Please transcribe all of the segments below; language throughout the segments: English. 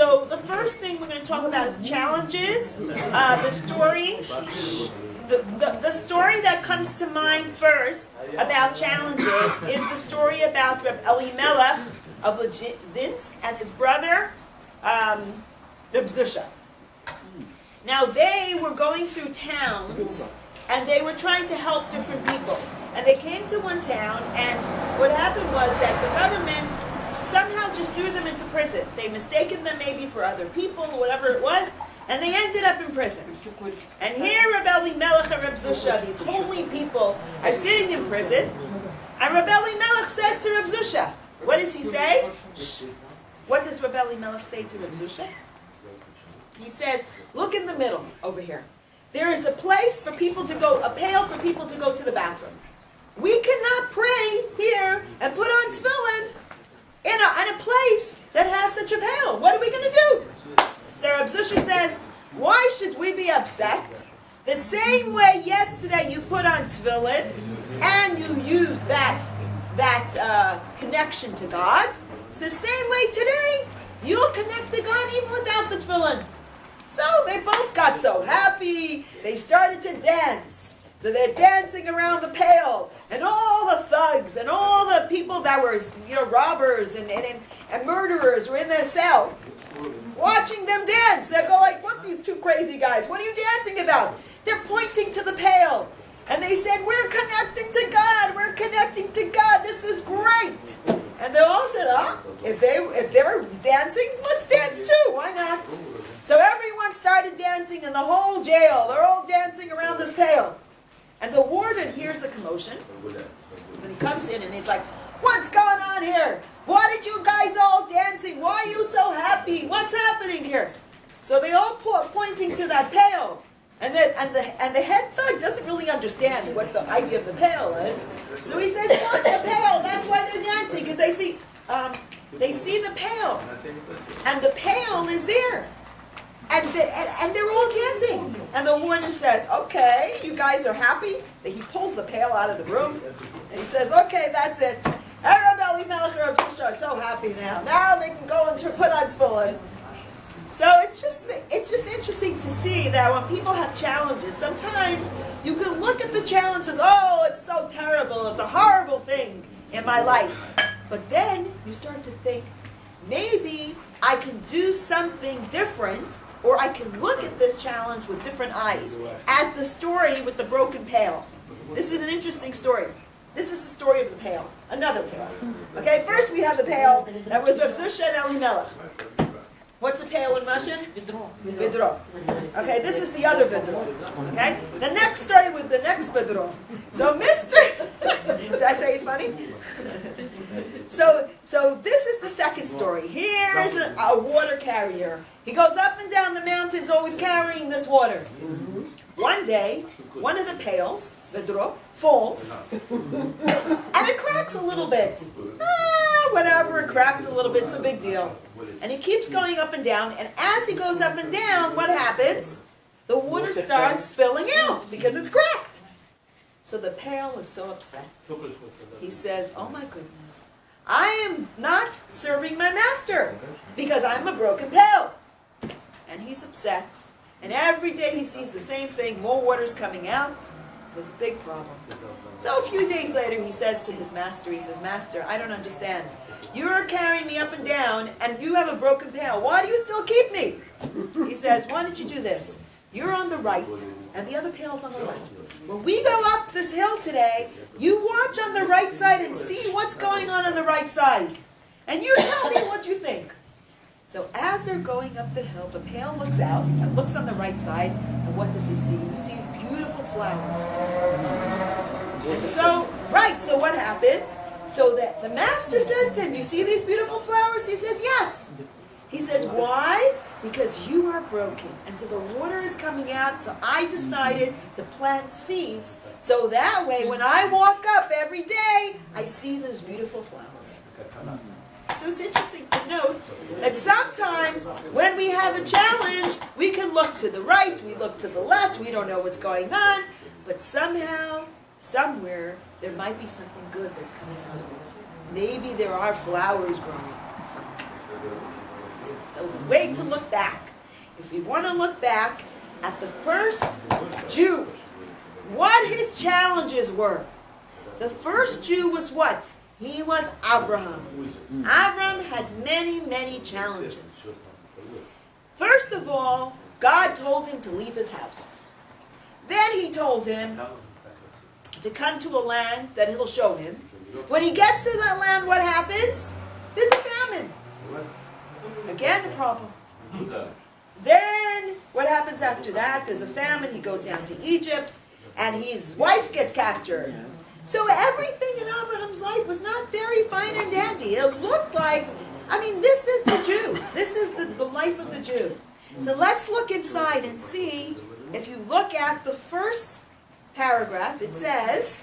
So the first thing we're going to talk about is challenges. The story. The story that comes to mind first about challenges is the story about Reb Elimelech of Zinsk and his brother, Reb Zusha. Now they were going through towns and they were trying to help different people. And they came to one town, and what happened was that the government somehow just threw them into prison. They mistaken them maybe for other people, or whatever it was, and they ended up in prison. And here Reb Elimelech and Reb Zusha, these holy people, are sitting in prison, and Reb Elimelech says to Reb Zusha, what does he say? What does Reb Elimelech say to Reb Zusha? He says, look in the middle over here. There is a place for people to go, a pail for people to go to the bathroom. We cannot pray here and put on tefillin in a place that has such a pail. What are we going to do? So Reb Zusha says, why should we be upset? The same way yesterday you put on tefillin and you use that connection to God, it's the same way today you'll connect to God even without the tefillin. So they both got so happy, they started to dance. So they're dancing around the pail, and all the thugs and all the people that were, robbers and murderers were in their cell, watching them dance. They go like, what, these two crazy guys, what are you dancing about? They're pointing to the pail. And they said, we're connecting to God, we're connecting to God, this is great. And they all said, if they're dancing, let's dance too, why not? So everyone started dancing in the whole jail. They're all dancing around this pail. And the warden hears the commotion. And he comes in and he's like, what's going on here? Why did you guys all dancing? Why are you so happy? What's happening here? So they all pointing to that pail. And the head thug doesn't really understand what the idea of the pail is. So he says, look, the pail. That's why they're dancing. Because they see the pail. And the pail is there. And they're all dancing. And the warden says, okay, you guys are happy? And he pulls the pail out of the room. And he says, okay, that's it. Reb Elimelech and Reb Zusha are so happy now. Now they can go and put on tefillin. So it's just interesting to see that when people have challenges, sometimes you can look at the challenges, oh, it's so terrible, it's a horrible thing in my life. But then you start to think, maybe I can do something different, or I can look at this challenge with different eyes. As the story with the broken pail. This is an interesting story. This is the story of the pail. Another pail. Okay, first we have the pail that was Reb Zusha and Elimelech. What's a pail in Russian? Vidro. Okay, this is the other vidro. Okay? The next story with the next vidro. So did I say it funny? So this is the second story. Here's a water carrier. He goes up and down the mountains always carrying this water. One day, one of the pails, vidro, falls, and it cracks a little bit. Whatever, it cracked a little bit, it's a big deal. And he keeps going up and down, and as he goes up and down, what happens? The water starts spilling out because it's cracked. So the pail is so upset. He says, oh my goodness, I am not serving my master because I'm a broken pail. And he's upset. And every day he sees the same thing, more water's coming out. There's a big problem. So a few days later he says to his master, he says, Master, I don't understand. You're carrying me up and down, and you have a broken pail. Why do you still keep me? He says, why don't you do this? You're on the right, and the other pail's on the left. When we go up this hill today, you watch on the right side and see what's going on the right side. And you tell me what you think. So as they're going up the hill, the pail looks out and looks on the right side, and what does he see? He sees beautiful flowers. And so what happened? So the master says to him, you see these beautiful flowers? He says, yes. He says, why? Because you are broken. And so the water is coming out, so I decided to plant seeds. So that way, when I walk up every day, I see those beautiful flowers. So it's interesting to note that sometimes when we have a challenge, we can look to the right, we look to the left, we don't know what's going on, but somehow, somewhere, there might be something good that's coming out of it. Maybe there are flowers growing somewhere. So the way to look back, if we want to look back at the first Jew, what his challenges were. The first Jew was what? He was Abraham. Abraham had many, many challenges. First of all, God told him to leave his house. Then he told him to come to a land that he'll show him. When he gets to that land, what happens? There's a famine. Again, the problem. Then, what happens after that? There's a famine. He goes down to Egypt, and his wife gets captured. So everything in Abraham's life was not very fine and dandy. It looked like, this is the Jew. This is the life of the Jew. So let's look inside and see, if you look at the first paragraph, it says,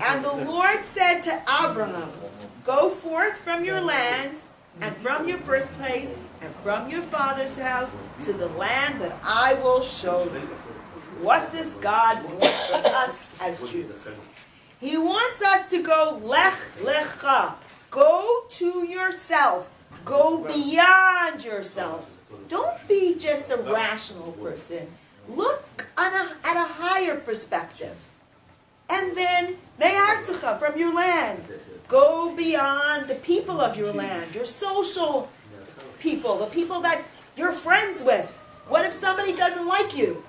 "And the Lord said to Abraham, go forth from your land and from your birthplace and from your father's house to the land that I will show you." What does God want from us as Jews? He wants us to go lech lecha. Go to yourself. Go beyond yourself. Don't be just a rational person. Look at a higher perspective. And then, me'artzecha, from your land. Go beyond the people of your land, your social people, the people that you're friends with. What if somebody doesn't like you?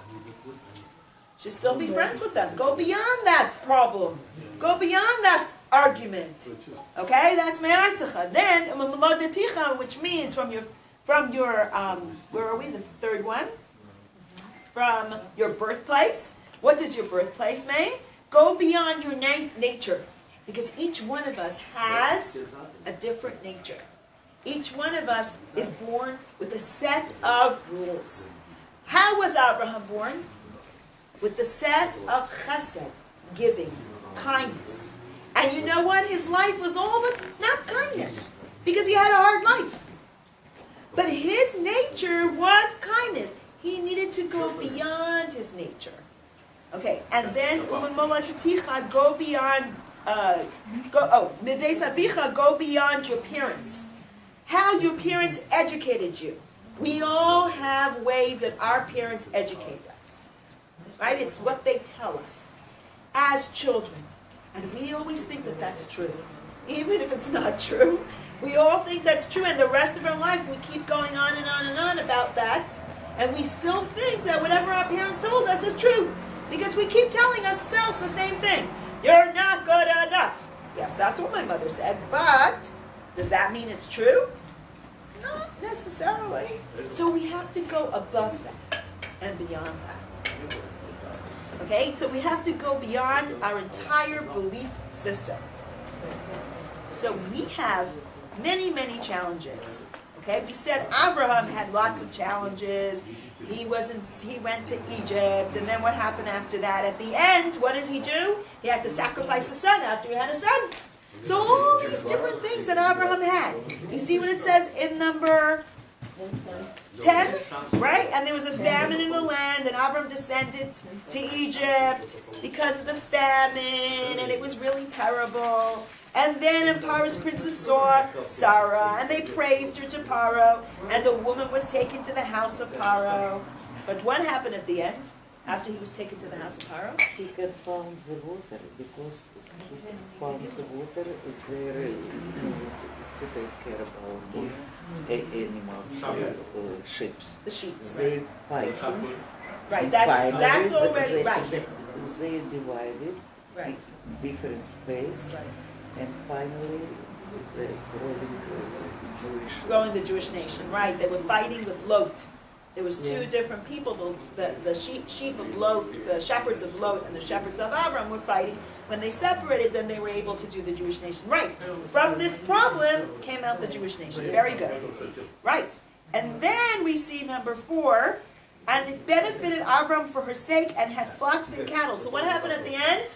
You should still be friends with them. Go beyond that problem. Go beyond that argument. Okay, that's me'artzecha. Then, u'memolodeticha, which means from your where are we? The third one. From your birthplace. What does your birthplace mean? Go beyond your nature. Because each one of us has a different nature. Each one of us is born with a set of rules. How was Abraham born? With the set of chesed, giving, kindness. And you know what? His life was all but not kindness. Because he had a hard life. But his nature was kindness. He needed to go beyond his nature. Okay, and then go beyond. Go beyond your parents. How your parents educated you. We all have ways that our parents educate us. Right? It's what they tell us as children. And we always think that that's true. Even if it's not true. We all think that's true, and the rest of our life we keep going on and on and on about that. And we still think that whatever our parents told us is true. Because we keep telling ourselves the same thing. You're not good enough. Yes, that's what my mother said, but does that mean it's true? Not necessarily. So we have to go above that and beyond that. Okay, so we have to go beyond our entire belief system. So we have many, many challenges. Okay, we said Abraham had lots of challenges. He went to Egypt, and then what happened after that? At the end, what does he do? He had to sacrifice his son after he had a son. So all these different things that Abraham had. You see what it says in number 10, right? And there was a famine in the land, and Abraham descended to Egypt because of the famine, and it was really terrible. And then Paro's princess saw Sarah, and they praised her to Paro, and the woman was taken to the house of Paro. But what happened at the end, after he was taken to the house of Paro? He had found the water, because he found the water there to take care about the animals, sheep. The sheep. They fighting. Right, that's already, right. They divided Right. different space. Right. And finally, the growing the Jewish nation, right? They were fighting with Lot. There was two different people. The sheep of Lot, the shepherds of Lot, and the shepherds of Avram were fighting. When they separated, then they were able to do the Jewish nation. Right. From this problem came out the Jewish nation. Very good. Right. And then we see number 4, and it benefited Avram for her sake and had flocks and cattle. So what happened at the end?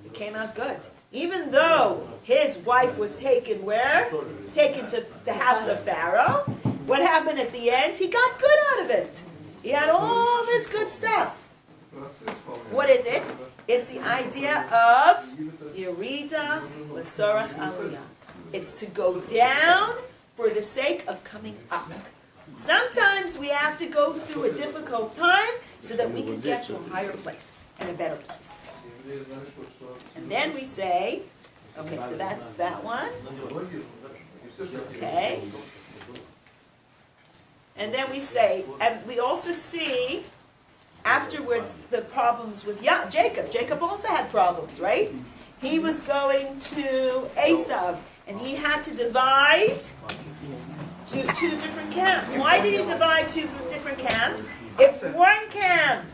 It came out good. Even though his wife was taken where? Taken to the house of Pharaoh. What happened at the end? He got good out of it. He had all this good stuff. What is it? It's the idea of Yerida L'Tzorach Aliyah. It's to go down for the sake of coming up. Sometimes we have to go through a difficult time so that we can get to a higher place and a better place. And then we say, okay, so that's that one. Okay. And then we say, and we also see afterwards the problems with Jacob. Jacob also had problems, right? He was going to Esau, and he had to divide to two different camps. Why did he divide two different camps? If one camp,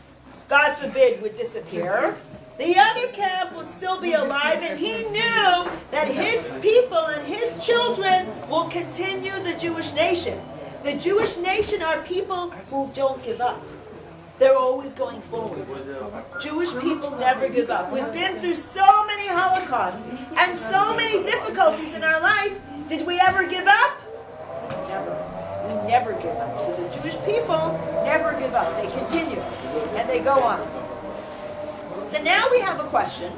God forbid, would disappear, the other camp would still be alive, and he knew that his people and his children will continue the Jewish nation. The Jewish nation are people who don't give up. They're always going forward. Jewish people never give up. We've been through so many Holocausts and so many difficulties in our life. Did we ever give up? Never. We never give up. So the Jewish people never give up. They continue. And they go on. So now we have a question.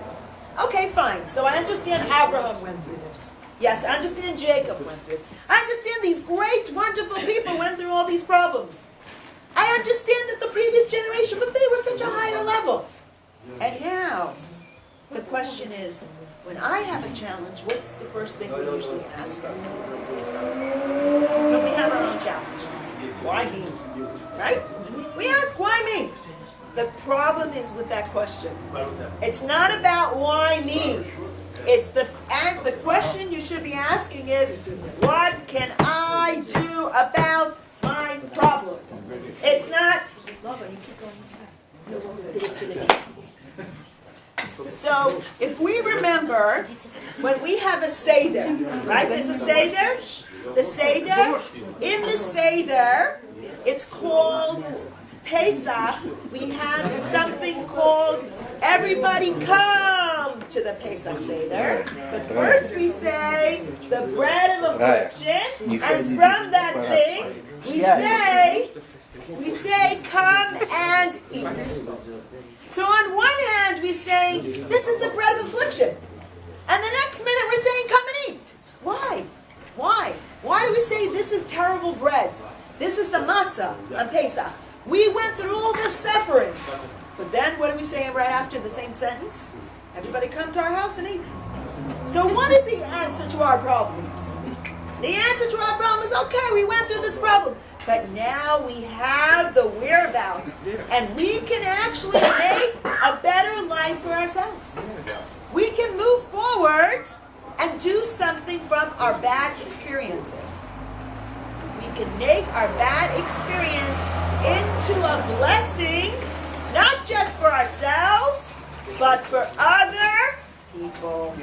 Okay, fine. So I understand Abraham went through this. Yes, I understand Jacob went through this. I understand these great, wonderful people went through all these problems. I understand that the previous generation, but they were such a higher level. And now, the question is, when I have a challenge, what's the first thing we usually ask? When we have our own challenge. Why me? Right? We ask, why me? The problem is with that question. It's not about why me. It's the question you should be asking is, what can I do about my problem? It's not. So, if we remember, when we have a Seder, right? There's a Seder. The Seder, in the Seder, it's called Pesach. We have something called Everybody Come to the Pesach Seder. But first we say the bread of affliction, and from that thing we say come and eat. So on one hand we say this is the bread of affliction, and the next minute we're saying come and eat. Why? Why? Why do we say this is terrible bread? This is the matzah on Pesach. We went through all this suffering. But then what do we say right after the same sentence? Everybody come to our house and eat. So what is the answer to our problems? The answer to our problem is, okay, we went through this problem. But now we have the whereabouts. And we can actually make a better life for ourselves. We can move forward and do something from our bad experiences. We can make our bad experience into a blessing, not just for ourselves, but for other people.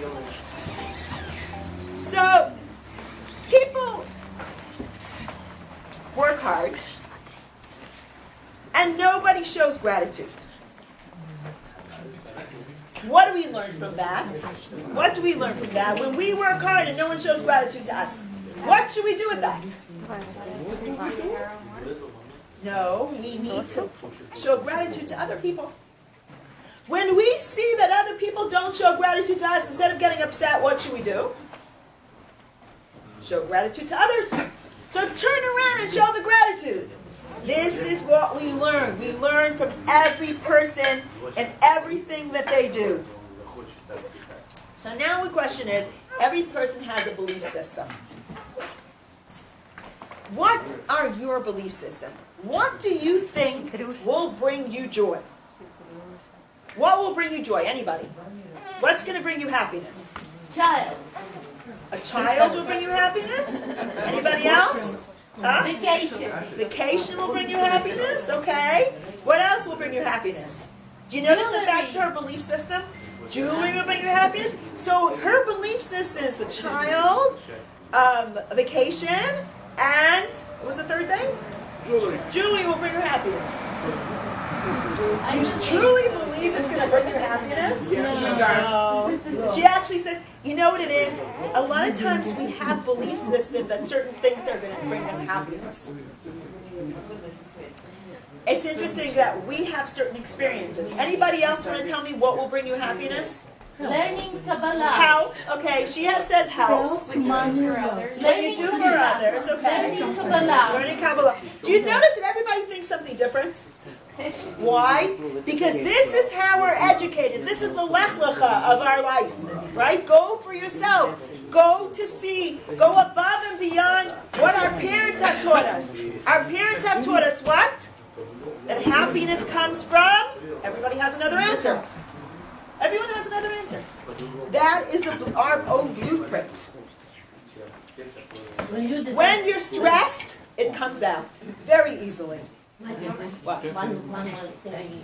So, people work hard, and nobody shows gratitude. What do we learn from that? What do we learn from that? When we work hard and no one shows gratitude to us, what should we do with that? No, we need to show gratitude to other people. When we see that other people don't show gratitude to us, instead of getting upset, what should we do? Show gratitude to others. So turn around and show the gratitude. This is what we learn. We learn from every person and everything that they do. So now the question is, every person has a belief system. What are your belief systems? What do you think will bring you joy? What will bring you joy? Anybody? What's going to bring you happiness? Child. A child will bring you happiness? Anybody else? Huh? Vacation. Vacation will bring you happiness? Okay. What else will bring you happiness? Do you notice that that's her belief system? Jewelry will bring you happiness? So her belief system is a child, a vacation, and what was the third thing? Jewelry. Jewelry will bring her happiness. Do you truly believe it's going to bring you happiness? No. She actually says, you know what it is? A lot of times we have belief systems that certain things are going to bring us happiness. It's interesting that we have certain experiences. Anybody else want to tell me what will bring you happiness? Learning Kabbalah. Health. Okay, she says health. Health, money, love. That you do for others. Okay. Learning Kabbalah. Learning Kabbalah. Do you notice that everybody thinks something different? Why? Because this is how we're educated. This is the lech lecha of our life, right? Go for yourself. Go to see. Go above and beyond what our parents have taught us. Our parents have taught us what? That happiness comes from? Everybody has another answer. Everyone has another answer. That is our own blueprint. When you're stressed, it comes out very easily. What? One was saying,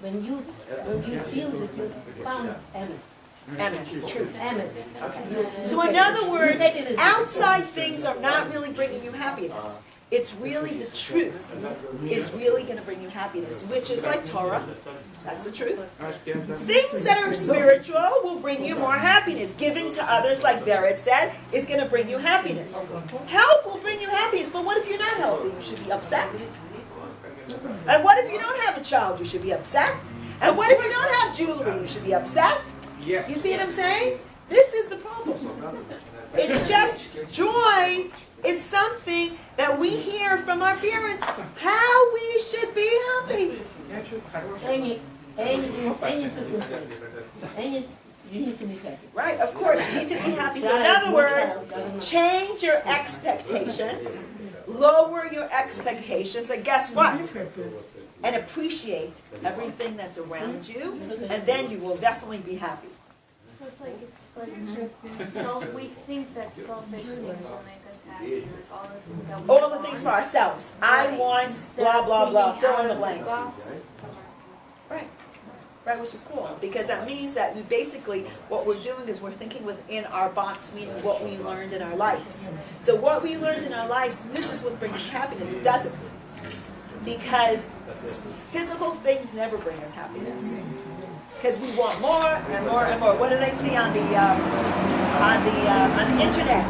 when you feel that you found MS, truth. MS. Okay. So in other words, outside things are not really bringing you happiness. It's really the truth is really going to bring you happiness, which is like Torah. That's the truth. Things that are spiritual will bring you more happiness. Giving to others, like Vered said, is going to bring you happiness. Health will bring you happiness, but what if you're not healthy? You should be upset. And what if you don't have a child? You should be upset. And what if you don't have jewelry? You should be upset. You see what I'm saying? This is the problem. It's just joy is something that we hear from our parents how we should be happy. You need to be happy. Right, of course, you need to be happy. So in other words, change your expectations, lower your expectations, and guess what? And appreciate everything that's around you, and then you will definitely be happy. So it's like so we think that selfish things will make us happy, like all those things that we All the things for ourselves. I want blah, blah, blah, fill in the blanks. Right. Right, which is cool, because that means that we basically, what we're doing is we're thinking within our box, meaning what we learned in our lives. So what we learned in our lives, this is what brings us happiness. It doesn't. Because physical things never bring us happiness. Because we want more and more and more. What did I see on the internet?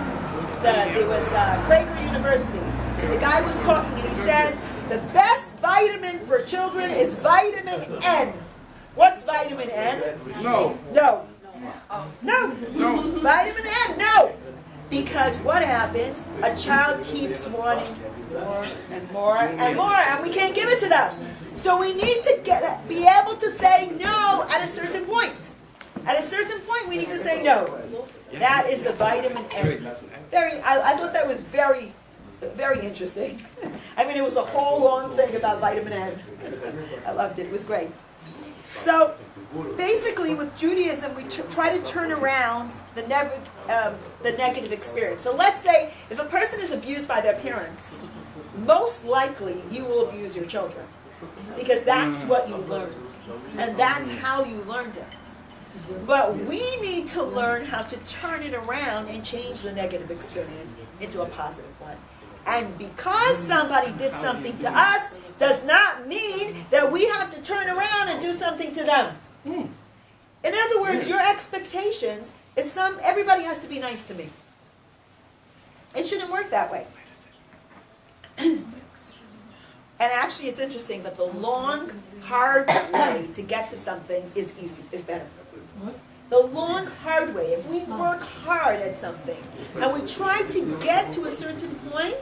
It was Prager University. So the guy was talking and he says the best vitamin for children is vitamin N. What's vitamin N? No. No. No. Vitamin N, no. Because what happens? A child keeps wanting more and more and more, and we can't give it to them. So we need to be able to say no at a certain point. At a certain point, we need to say no. That is the vitamin N. I thought that was very, very interesting. I mean, it was a whole long thing about vitamin N. I loved it. It was great. So basically, with Judaism, we try to turn around the negative experience. So let's say if a person is abused by their parents, most likely you will abuse your children. Because that's what you learned. And that's how you learned it. But we need to learn how to turn it around and change the negative experience into a positive one. And because somebody did something to us, does not mean that we have to turn around and do something to them. In other words, your expectations is everybody has to be nice to me. It shouldn't work that way. And actually, it's interesting that the long, hard way to get to something is better. The long, hard way. If we work hard at something and we try to get to a certain point,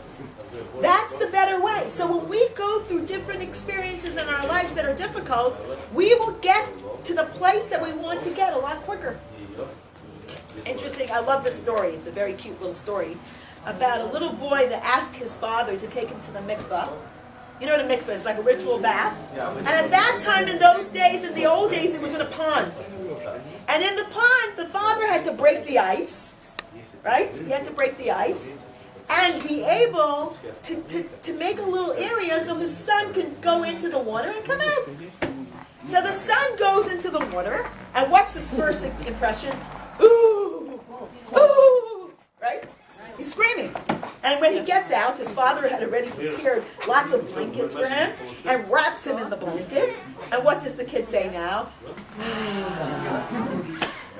that's the better way. So when we go through different experiences in our lives that are difficult, we will get to the place that we want to get a lot quicker. Interesting. I love this story. It's a very cute little story about a little boy that asked his father to take him to the mikveh. You know what a mikveh is, like a ritual bath? And at that time, in those days, in the old days, it was in a pond. And in the pond, the father had to break the ice, right? He had to break the ice and be able to make a little area so his son can go into the water and come out. So the son goes into the water, and what's his first impression? Ooh! Ooh! Right? He's screaming. And when he gets out, his father had already prepared lots of blankets for him and wraps him in the blankets. And what does the kid say now?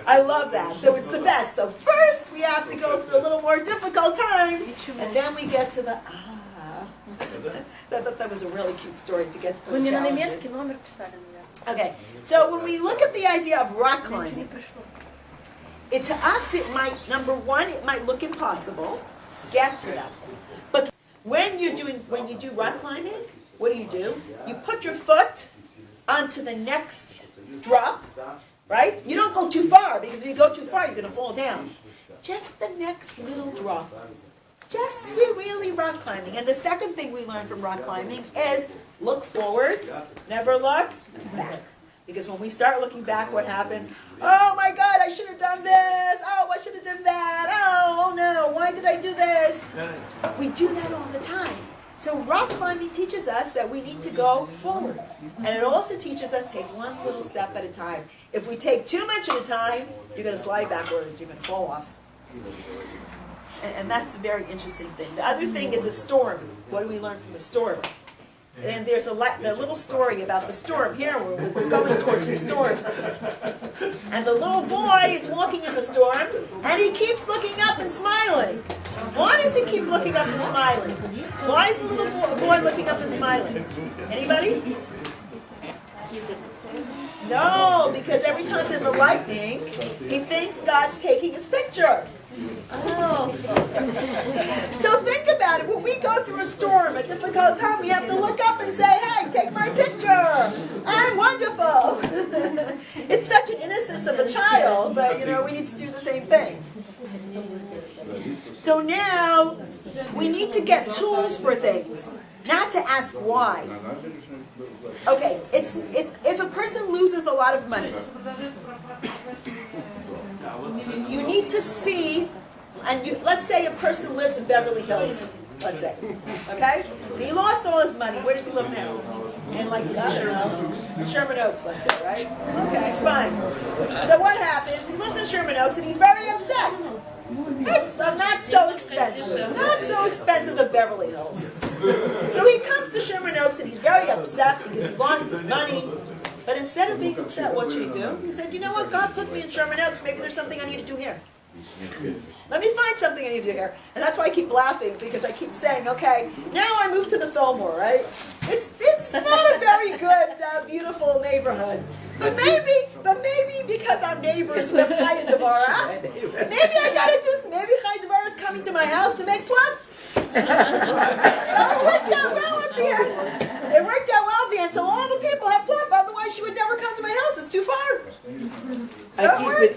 I love that. So it's the best. So first we have to go through a little more difficult times, and then we get to the That was a really cute story to get through. Вы мне на немецкий номер писали, наверное. Okay, so when we look at the idea of rock climbing, to us it might, number one, it might look impossible. Get to that point. But when you do rock climbing, what do? You put your foot onto the next drop, right? You don't go too far, because if you go too far, you're going to fall down. Just the next little drop. Just really rock climbing. And the second thing we learn from rock climbing is look forward, never look back. Because when we start looking back, what happens? Oh my God, I should have done this. Oh, I should have done that. Oh no, why did I do this? We do that all the time. So rock climbing teaches us that we need to go forward. And it also teaches us take one little step at a time. If we take too much at a time, you're going to slide backwards. You're going to fall off. And that's a very interesting thing. The other thing is a storm. What do we learn from a storm? And there's the little story about the storm. Here, we're going towards the storm. And the little boy is walking in the storm, and he keeps looking up and smiling. Why does he keep looking up and smiling? Why is the little boy looking up and smiling? Anybody? No, because every time there's a lightning, he thinks God's taking his picture. Oh. So think about it. When we go through a storm, a difficult time, we have to look up and say, hey, take my picture. I'm wonderful. It's such an innocence of a child, but we need to do the same thing. So now we need to get tools for things, not to ask why. Okay, if a person loses a lot of money, you need to see, and let's say a person lives in Beverly Hills, let's say, okay? And he lost all his money. Where does he live now? In Sherman Oaks, let's say, right? Okay, fine. So what happens? He lives in Sherman Oaks and he's very upset. It's not so expensive. Not so expensive as Beverly Hills. So he comes to Sherman Oaks and he's very upset because he lost his money. But instead of being upset, what should he do? He said, you know what, God put me in Sherman Oaks. Maybe there's something I need to do here. Let me find something I need to do here. And that's why I keep laughing, because I keep saying, okay, now I move to the Fillmore, right? It's not a very good, beautiful neighborhood. But maybe because I'm neighbors with Chaya Devara, maybe I got to do, maybe Chaya Devara is coming to my house to make pluff. So it worked out well at the end. It worked out well at the end, so all the people have pluff, otherwise she would never come to my house, it's too far. So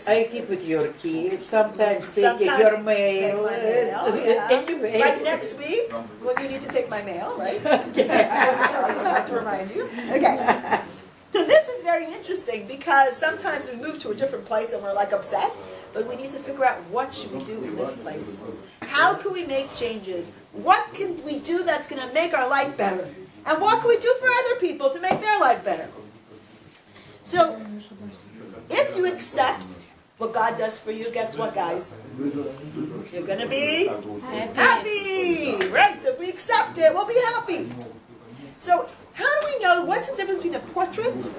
I keep with your kids, sometimes take your mail. Anyway. Like next week, when you need to take my mail, right? I have to tell you, I have to remind you. Okay. So this is very interesting, because sometimes we move to a different place and we're like upset, but we need to figure out what should we do in this place. How can we make changes? What can we do that's going to make our life better? And what can we do for other people to make their life better? So, if you accept what God does for you, guess what, guys? You're going to be happy. Right, so if we accept it, we'll be happy. So, how do we know what's the difference between a portrait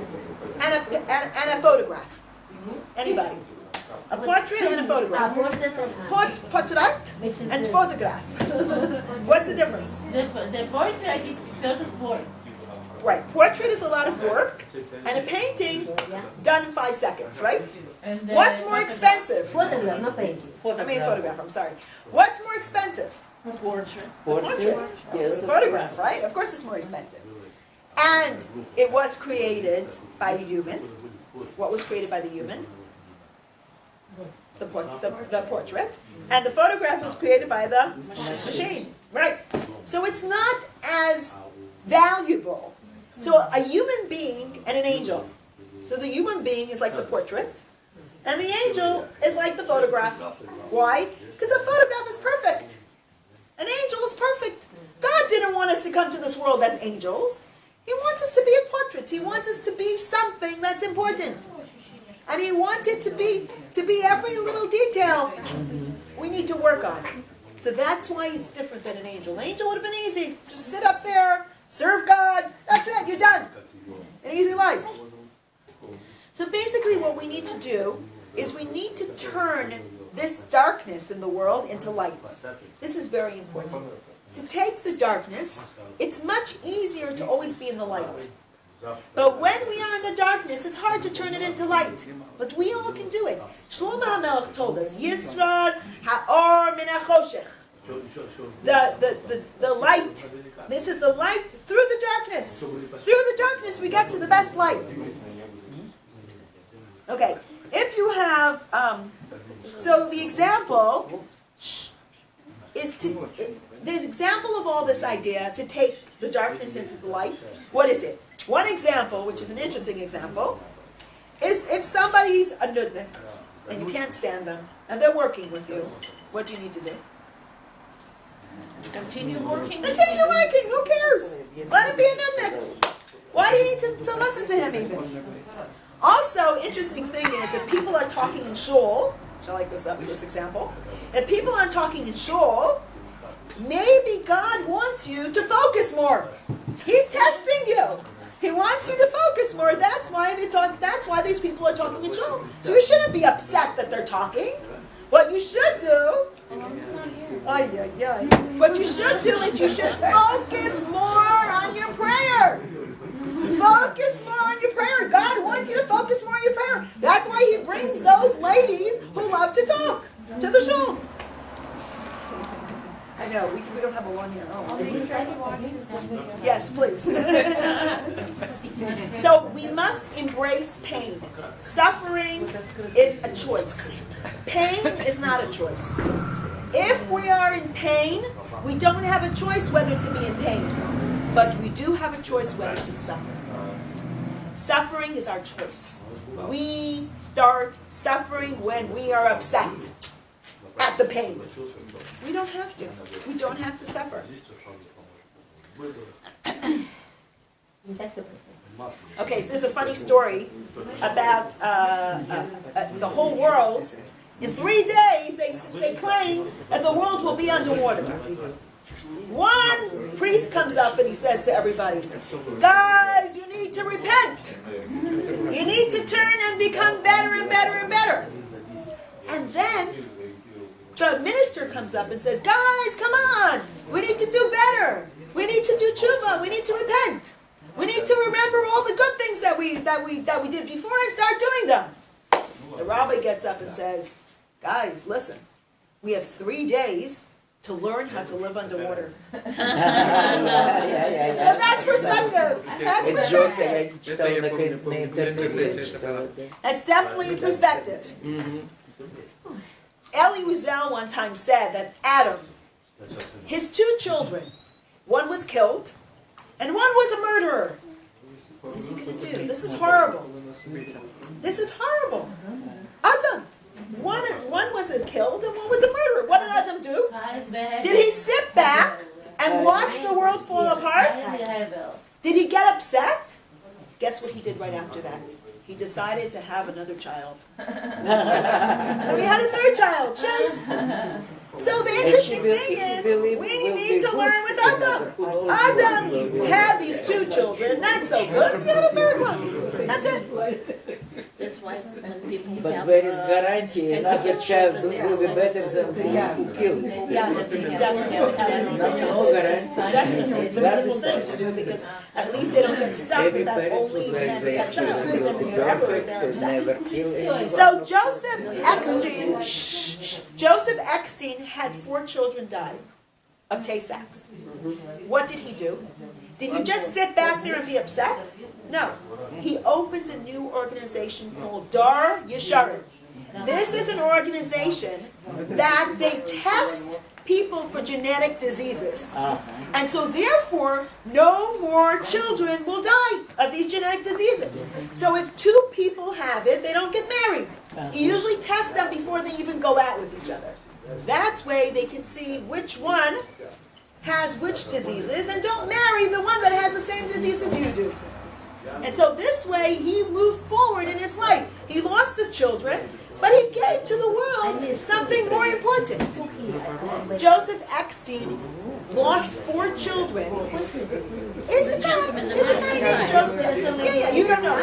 and a photograph? Anybody? A portrait and a photograph. Portrait and photograph. What's the difference? The portrait is doesn't work. Right. Portrait is a lot of work, and a painting done in 5 seconds, right? What's more expensive? Photograph, not painting. I mean photograph, I'm sorry. What's more expensive? Portrait. Portrait. Yes. Photograph, right? Of course it's more expensive. And it was created by a human. What was created by the human? The portrait. And the photograph was created by the machine. Right. So it's not as valuable. So a human being and an angel. So the human being is like the portrait, and the angel is like the photograph. Why? Because the photograph is perfect. An angel is perfect. God didn't want us to come to this world as angels. He wants us to be a portrait. He wants us to be something that's important. And he wanted to be every little detail we need to work on. So that's why it's different than an angel. An angel would have been easy. Just sit up there, serve God, that's it, you're done. An easy life. So basically what we need to do is we need to turn this darkness in the world into light. This is very important. To take the darkness, it's much easier to always be in the light. But when we are in the darkness, it's hard to turn it into light. But we all can do it. Shlomo HaMelech told us, Yisrael ha'or min ha'choshech. The light, this is the light through the darkness. Through the darkness we get to the best light. Okay, if you have, so the example is the example of all this idea to take the darkness into the light. What is it? One example, which is an interesting example, is if somebody's a nudnik and you can't stand them and they're working with you, what do you need to do? Continue working. Continue working. Who cares? Let him be a nudnik. Why do you need to listen to him even? Also, interesting thing is if people are talking in shul, shall I like this example? If people are talking in shul, maybe God wants you to focus more. He's testing you. He wants you to focus more. That's why they talk. That's why these people are talking in shul. So you shouldn't be upset that they're talking. What you should do, what you should do is you should focus more on your prayer. Focus more on your prayer. God wants you to focus more on your prayer. That's why He brings those ladies who love to talk to the shul. I know, we don't have a one here. Oh. Yes, please. So we must embrace pain. Suffering is a choice. Pain is not a choice. If we are in pain, we don't have a choice whether to be in pain. But we do have a choice whether to suffer. Suffering is our choice. We start suffering when we are upset at the pain. We don't have to. We don't have to suffer. Okay, so there's a funny story about the whole world. In 3 days, they claimed that the world will be underwater. One priest comes up and he says to everybody, guys, you need to repent. You need to turn and become better and better and better. And then the minister comes up and says, guys, come on. We need to do better. We need to do tshuva. We need to repent. We need to remember all the good things that we did before and start doing them. The rabbi gets up and says, guys, listen. We have 3 days to learn how to live underwater. So that's perspective. That's perspective. That's definitely perspective. Elie Wiesel one time said that Adam, his 2 children, one was killed and one was a murderer. What is he going to do? This is horrible. This is horrible. Adam. One was killed and one was a murderer. What did Adam do? Did he sit back and watch the world fall apart? Did he get upset? Guess what he did right after that? He decided to have another child. So he had a 3rd child, Chase. So the interesting thing is, we need to learn with Adam. Adam had these 2 children, not so good. He had a 3rd one. That's it. That's why when people But where is guarantee another child will be better than the one who killed? Yes, No guarantee. definitely. It's a beautiful thing to do because at least they don't get stuck Every with that parent only would like man their that child. children to be perfect and never kill anyone. So Joseph Eckstein had 4 children die of Tay-Sachs. What did he do? Did he just sit back there and be upset? No. He opened a new organization called Dar Yesharim. This is an organization that they test people for genetic diseases. And so therefore, no more children will die of these genetic diseases. So if 2 people have it, they don't get married. He usually tests them before they even go out with each other. That way they can see which one has which diseases and don't marry the one that has the same disease as you do. And so this way he moved forward in his life. He lost his children, but he gave to the world something more important. Joseph Eckstein lost 4 children. Is it Joseph? Is it Joseph? Yeah, you don't know.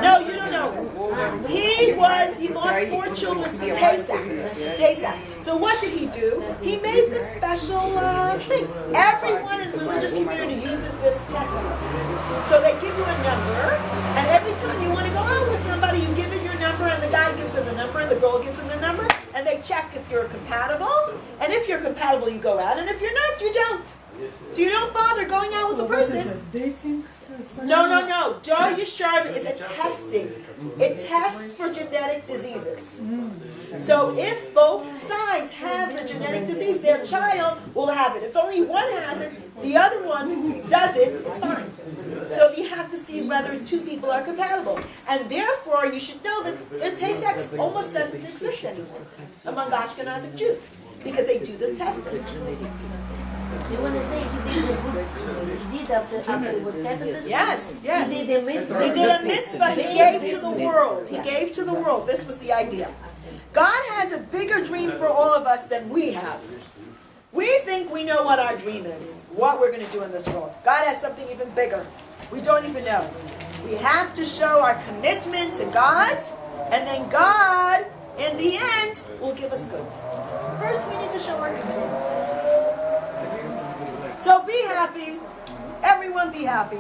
No, you don't know. He lost 4 children to Tay-Sachs. So what did he do? He made this special thing. Everyone in the religious community uses this testament. So they give you a number, and every time you want to go out with somebody, you give it your number, and the guy gives them the number, and the girl gives them the number, and they check if you're compatible. And if you're compatible, you go out, and if you're not, you don't. So you don't bother going out with a person. No. Dar Yesharva is a testing. It tests for genetic diseases. So if both sides have the genetic disease, their child will have it. If only one has it, the other one doesn't, it's fine. So you have to see whether 2 people are compatible. And therefore, you should know that their Tay-Sachs almost doesn't exist anymore among Ashkenazic Jews, because they do this testing. You want to say he did after what happened? Yes. He did a mitzvah. He did a mitzvah. He gave to the world. He gave to the world. This was the idea. God has a bigger dream for all of us than we have. We think we know what our dream is, what we're going to do in this world. God has something even bigger. We don't even know. We have to show our commitment to God, and then God, in the end, will give us good. First, we need to show our commitment. So be happy. Everyone be happy.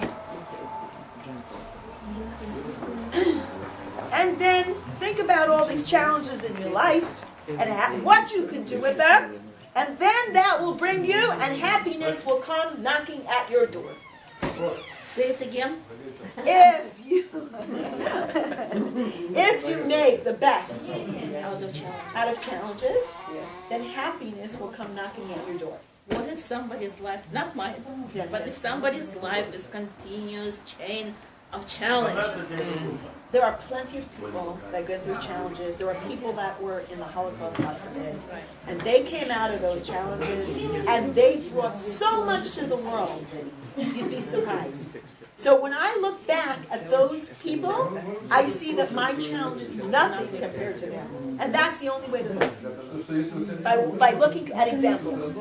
And then think about all these challenges in your life and what you can do with them. And then that will bring you, and happiness will come knocking at your door. Say it again. If you make the best Out of challenges, then happiness will come knocking at your door. What if somebody's life, not mine, but if somebody's life is continuous chain of challenges? There are plenty of people that go through challenges. There are people that were in the Holocaust, God forbid, and they came out of those challenges, and they brought so much to the world. You'd be surprised. So when I look back at those people, I see that my challenge is nothing compared to them. And that's the only way to look. By looking at examples.